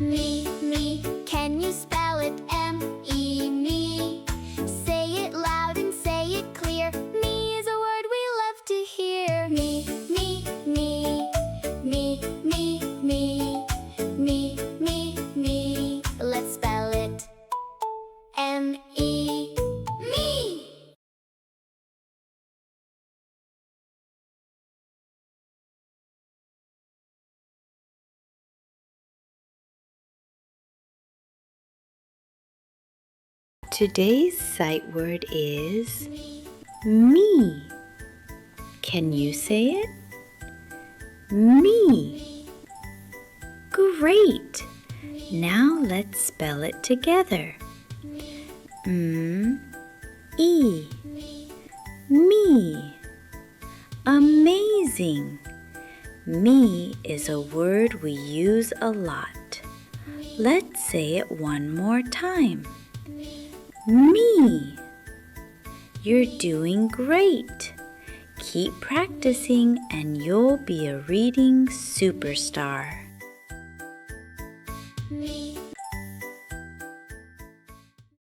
Me, can you spell it? M-E, me. Say it loud and say it clear. Me is a word we love to hear. Me. Let's spell it. M-E, me. Today's sight word is me. Can you say it? Me. Great! Now let's spell it together. M-E. Me. Amazing! Me is a word we use a lot. Let's say it one more time. Me. You're doing great. Keep practicing and you'll be a reading superstar. Me.